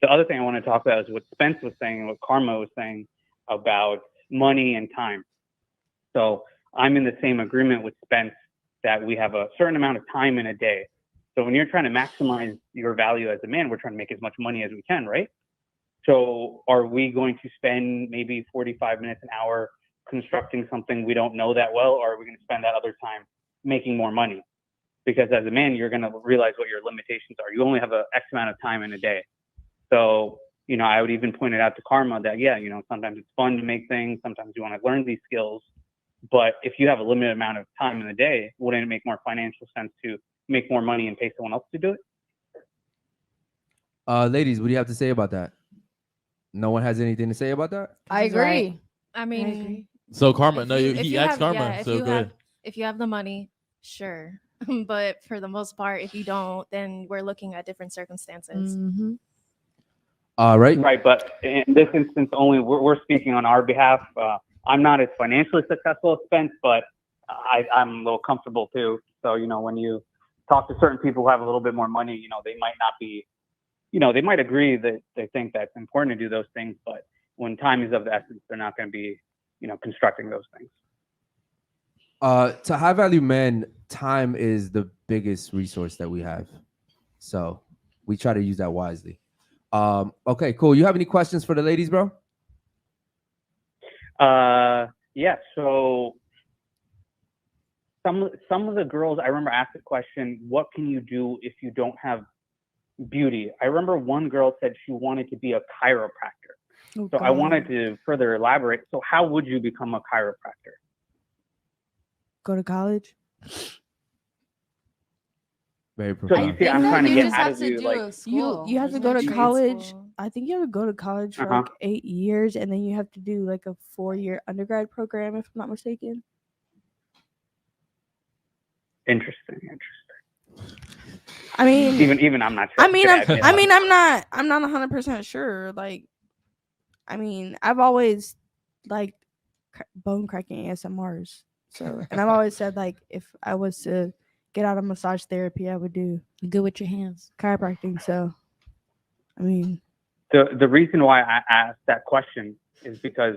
the other thing I want to talk about is what Spence was saying and what Karma was saying about money and time. So I'm in the same agreement with Spence that we have a certain amount of time in a day. So when you're trying to maximize your value as a man, we're trying to make as much money as we can, right? So are we going to spend maybe 45 minutes, an hour constructing something we don't know that well, or are we going to spend that other time making more money? Because as a man, you're going to realize what your limitations are. You only have a X amount of time in a day. So, I would even point it out to Karma that, sometimes it's fun to make things. Sometimes you want to learn these skills. But if you have a limited amount of time in the day, wouldn't it make more financial sense to make more money and pay someone else to do it? Ladies, what do you have to say about that? No one has anything to say about that? I agree. Right. I mean, so Karma, if he you asked have, Karma. yeah, So go ahead. if you have the money, sure. But for the most part, if you don't, then we're looking at different circumstances. Mm-hmm. Right. Right. But in this instance, only we're speaking on our behalf. I'm not as financially successful as Spence, but I'm a little comfortable too. So, when you talk to certain people who have a little bit more money, they might not be, they might agree that they think that's important to do those things, but when time is of the essence, they're not going to be, constructing those things. To high value men, time is the biggest resource that we have. So we try to use that wisely. Okay, cool. You have any questions for the ladies, bro? Yeah. So some of the girls, I remember asked the question, what can you do if you don't have beauty? I remember one girl said she wanted to be a chiropractor. Oh, so I wanted to further elaborate. So how would you become a chiropractor? Go to college. Very So profound. you see, I'm trying to you get just out have of to you, do like, a school. You have to There's go no to trade college. school. I think you have to go to college for like 8 years, and then you have to do like a 4-year undergrad program, if I'm not mistaken. Interesting. I mean, Even I'm not sure. I'm not 100% sure. Like, I mean, I've always liked bone cracking ASMRs. So, and I've always said, like, if I was to get out of massage therapy, I would do Good with your hands. chiropractic. So, I mean, the reason why I asked that question is because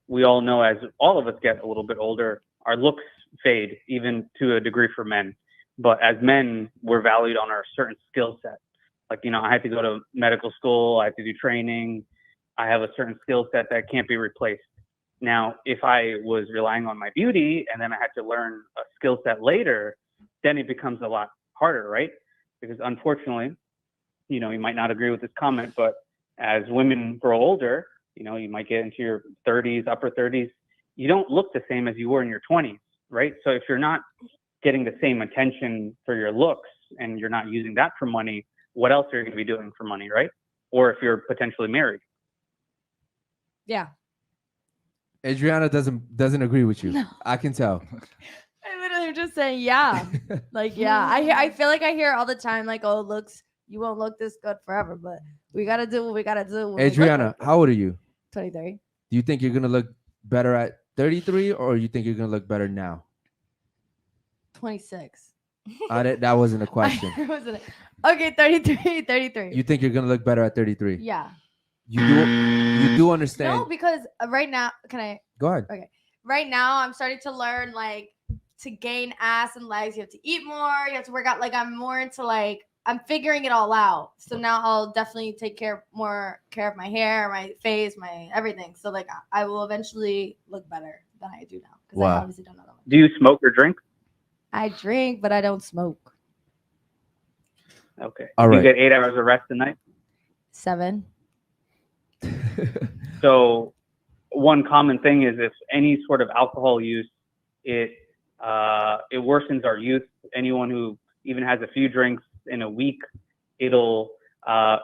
we all know, as all of us get a little bit older, our looks fade, even to a degree for men. But as men, we're valued on our certain skill set. Like, I had to go to medical school, I had to do training, I have a certain skill set that can't be replaced. Now, if I was relying on my beauty and then I had to learn a skill set later, then it becomes a lot harder, right? Because unfortunately, you might not agree with this comment, but as women grow older, you might get into your 30s, upper 30s, you don't look the same as you were in your 20s, right? So if you're not getting the same attention for your looks and you're not using that for money, what else are you going to be doing for money, right? Or if you're potentially married. Yeah. Adriana doesn't agree with you. No. I can tell. I literally am just saying, yeah. Like, yeah. I feel like I hear all the time, like, oh, you won't look this good forever, but we got to do what we got to do. when we look Adriana, like how old are you? 23. Do you think you're gonna look better at 33, or you think you're gonna look better now? 26. That wasn't a question. Okay, 33. You think you're gonna look better at 33? Yeah. You do understand? No, because right now, can I? Go ahead. Okay. Right now, I'm starting to learn, like, to gain ass and legs, you have to eat more. You have to work out. Like, I'm more into, like, I'm figuring it all out. So now I'll definitely take more care of my hair, my face, my everything. So, like, I will eventually look better than I do now. Because I obviously don't know that much. Do you smoke or drink? I drink, but I don't smoke. Okay. All Do right. you get 8 hours of rest a night? 7. So one common thing is if any sort of alcohol use, it worsens our youth. Anyone who even has a few drinks in a week, it'll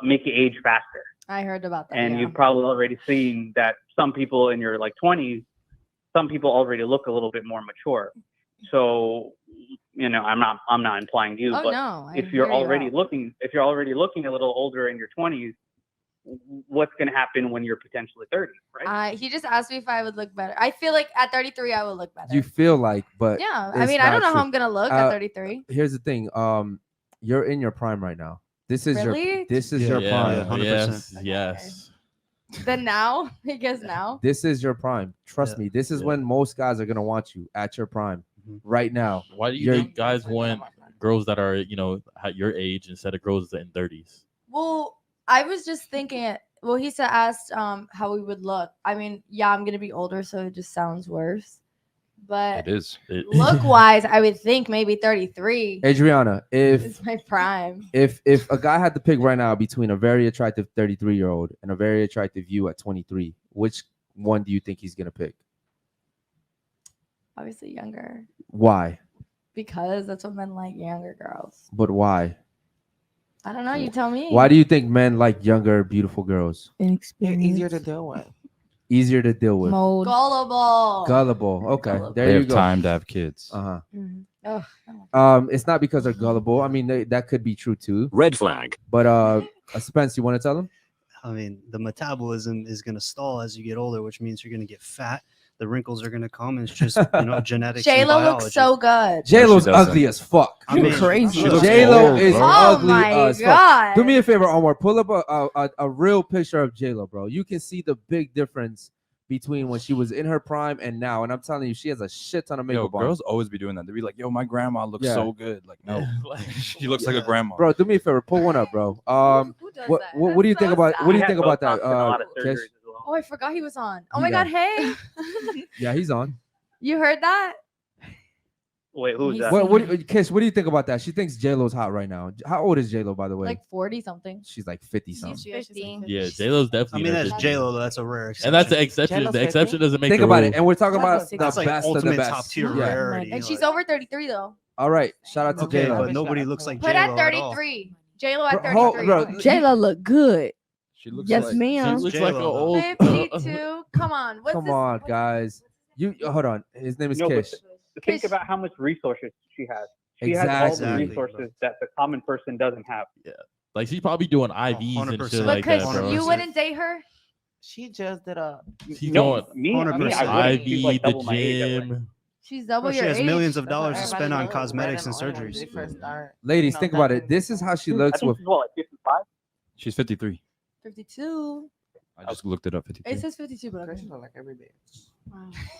make you age faster. I heard about that. And yeah. you've probably already seen that some people in your 20s, some people already look a little bit more mature. So, I'm not implying you, but no, if you're already looking a little older in your 20s, what's going to happen when you're potentially 30, right? He just asked me if I would look better. I feel like at 33 I will look better. You feel like, but yeah, I mean, I don't know how I'm gonna look at 33. Here's the thing. You're in your prime right now. This is Really? your prime. Yeah, 100%. Yes. Then now, I guess now. This is your prime. Trust Yeah. me. This is Yeah. when most guys are gonna want you at your prime. Mhm. Right now. Why do you You're- think guys want girls that are, at your age instead of girls in 30s? Well, I was just thinking. Well, he asked how we would look. I mean, yeah, I'm gonna be older, so it just sounds worse. But It is. look wise, I would think maybe 33 Adriana, if is my prime. if a guy had to pick right now between a very attractive 33-year-old and a very attractive you at 23, which one do you think he's gonna pick? Obviously younger, Why? because that's what men like, younger girls. But why? I don't know. You tell me. Why do you think men like younger, beautiful girls? You're Inexperienced. easier to deal with. Easier to deal with. Mold. Gullible. Gullible. Okay, Gullible. there They you have go. time to have kids. Uh Mhm. Ugh. huh. It's not because they're gullible. I mean, that could be true too. Red flag. But Spence, you want to tell him? I mean, the metabolism is going to stall as you get older, which means you're going to get fat. The wrinkles are going to come. And it's just, genetics. and J-Lo biology. looks so good. J Lo's she doesn't. ugly as fuck. I mean, crazy. she looks J Lo old, is bro. Oh ugly my as fuck. god. Do me a favor, Omar. Pull up a real picture of J Lo, bro. You can see the big difference between when she was in her prime and now. And I'm telling you, she has a shit ton of Yo, makeup on. girls always be doing that. They be like, "Yo, my grandma looks Yeah. so good." Like, no, she looks like a grandma. Bro, do me a favor. Pull one up, bro. Who does What that? what do you That's think so about what do He you had think about Botox that? and a lot of Kish? surgeries as well. Oh, I forgot he was on. Oh He my got- god, hey. Yeah, he's on. You heard that? Wait, who's He's- that? What Kish, what do you think about that? She thinks J Lo's hot right now. How old is J Lo, by the way? Like 40 something. She's like 50 something. She's 50. Yeah, J-Lo's I definitely. mean, in her that's 50s. J-Lo. That's a rare exception. And that's the exception. J-Lo's The exception 50? doesn't make Think the about rule. it. And we're talking What about about the That's like best of the ultimate best. top tier Yeah. rarity. And she's like- over 33 though. All right. Shout out to Okay, J Lo. but nobody looks like Put J-Lo at all. 33. J-Lo at Bro, 33. bro, J-Lo look good. She looks Yes, like She ma'am. looks J-Lo, like an though. old. 52. Come on. What's Come this? on, what's- guys. You hold on. His name is No, but Kish. think Kish- about how much resources she has. She has Exactly. all the Exactly, resources that the common person doesn't have. Like she's probably doing IVs and 100%. shit But like that, Chris, bro. you 100%. wouldn't date her? She just did a. She's No, going me, I 100%. wouldn't. She's IV, like the double my age, I would. gym. She's double Well, she your has age. millions of That's what dollars to everybody spend on does, cosmetics red and orange when surgeries. they first start, Ladies, you know, think about it. dumping This is how she I looks think with she's what, like 55? she's 53. 52. I just looked it up. It 53. says 52, but okay. She look like every bitch.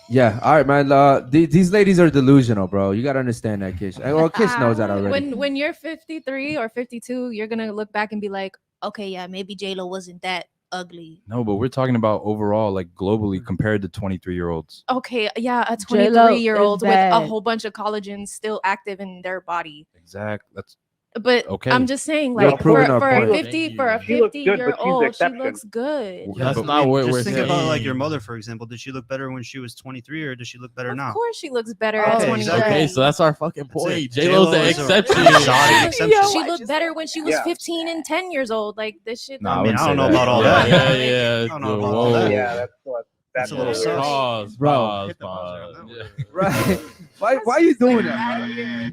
Yeah, all right, man. These ladies are delusional, bro. You gotta understand that, Kish. Well, Kish knows that already. When you're 53 or 52, you're gonna look back and be like, okay, yeah, maybe J Lo wasn't that ugly. No, but we're talking about overall, like globally, compared to 23-year-olds. Okay, yeah, a J-Lo 23-year-old is with a bad. whole bunch of collagen still active in their body. Exact. That's But Okay. I'm just saying, You're like proving for our a point. 50 for a She looks good, but she's the 50-year-old, she exception. looks good. Yeah, That's but not what we're Just think about like your saying. mother, for example. Did she look better when she was 23, or does she look better Of now? course, she looks better Okay, at 23. exactly. Okay, so that's our fucking That's point. it. J-Lo's the J-Lo is a exception. exotic exception. She looked better when she was Yeah. 15 and 10 years old. Like this shit. Nah, I mean, wouldn't I don't say know that. about all Yeah, that. yeah. I don't know about all Whoa. that. Yeah, that's what. That's a little sus. Pause, Bro. pause, Hit the buzzer pause. on that Yeah. Right? Why are you doing that? Outta here.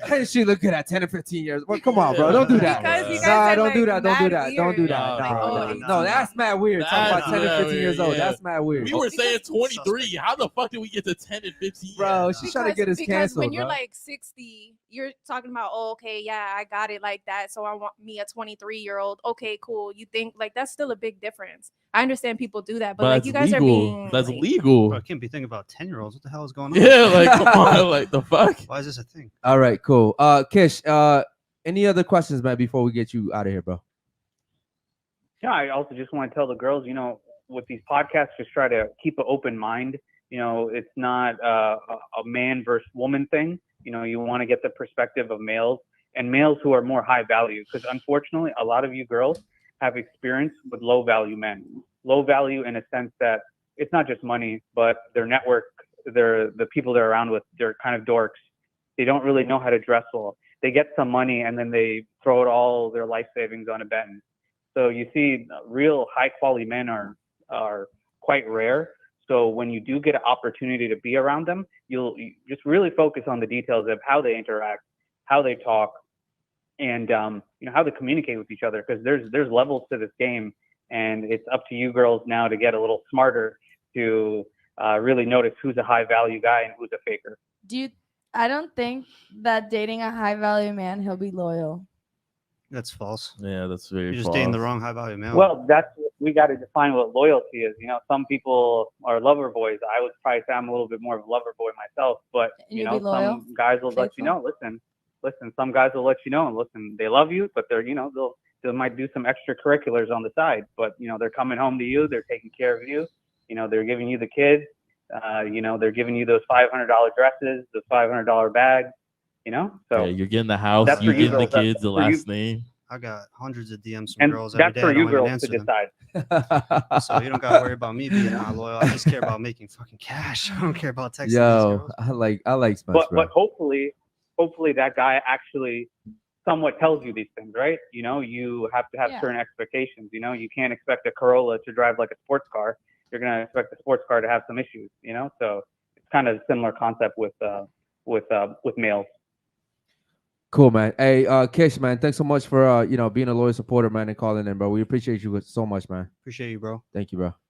Hey, she look good at 10 or 15 years. Well, come on, bro. Don't do that. Because you guys Nah, are, don't do like, that. Don't do mad that. Don't do weird. that. Nah, No, bro. no, Nah, no, that's mad weird. Talking about That's 10 or mad 15 years weird, old. yeah. That's mad weird. We were because saying it's 23. suspect. How the fuck did we get to 10 and 15? Bro, she's trying to get us because canceled, when you're bro. like 60, you're talking about, oh, okay, yeah, I got it like that. So I want me a 23-year-old. Okay, cool. You think like that's still a big difference. I understand people do that, but like that's you guys legal. are being That's like, legal. Bro, I can't be thinking about 10-year-olds. What the hell is going on? Yeah, like come on, like the fuck. Why is this a thing? All right, cool. Kish, any other questions, man, before we get you out of here, bro? Yeah, I also just want to tell the girls, with these podcasts, just try to keep an open mind. It's not a man versus woman thing. You want to get the perspective of males and males who are more high value. Because unfortunately, a lot of you girls have experience with low value men. Low value in a sense that it's not just money, but their network, the people they're around with, they're kind of dorks. They don't really know how to dress well. They get some money and then they throw it all their life savings on a betting. So you see, real high quality men are quite rare. So when you do get an opportunity to be around them, you just really focus on the details of how they interact, how they talk, and how they communicate with each other. Because there's levels to this game, and it's up to you girls now to get a little smarter to really notice who's a high value guy and who's a faker. I don't think that dating a high value man, he'll be loyal. That's false. Yeah, that's very You're just false. dating the wrong high value male. Well, that's we got to define what loyalty is. Some people are lover boys. I would probably say I'm a little bit more of a lover boy myself, but And you'd be loyal, some guys will let you know. Listen. Some guys will let you know, and listen, they love you, but they're they might do some extracurriculars on the side, but they're coming home to you. They're taking care of you. They're giving you the kids. They're giving you those $500 dresses, those $500 bags. So yeah, you're getting the house, that's you for you getting the girls. That's kids, the for you. last name. I got hundreds of DMs from And girls every that's day. for I you don't even girls to answer them. decide. So you don't got to worry about me being not loyal. I just care about making fucking cash. I don't care about texting these Yo, girls. I like Smash, But bro. hopefully that guy actually somewhat tells you these things, right? You have to have Yeah. certain expectations. You can't expect a Corolla to drive like a sports car. You're gonna expect a sports car to have some issues. So it's kind of a similar concept with males. Cool, man. Hey, Kish, man, thanks so much for being a loyal supporter, man, and calling in, bro. We appreciate you so much, man. Appreciate you, bro. Thank you, bro.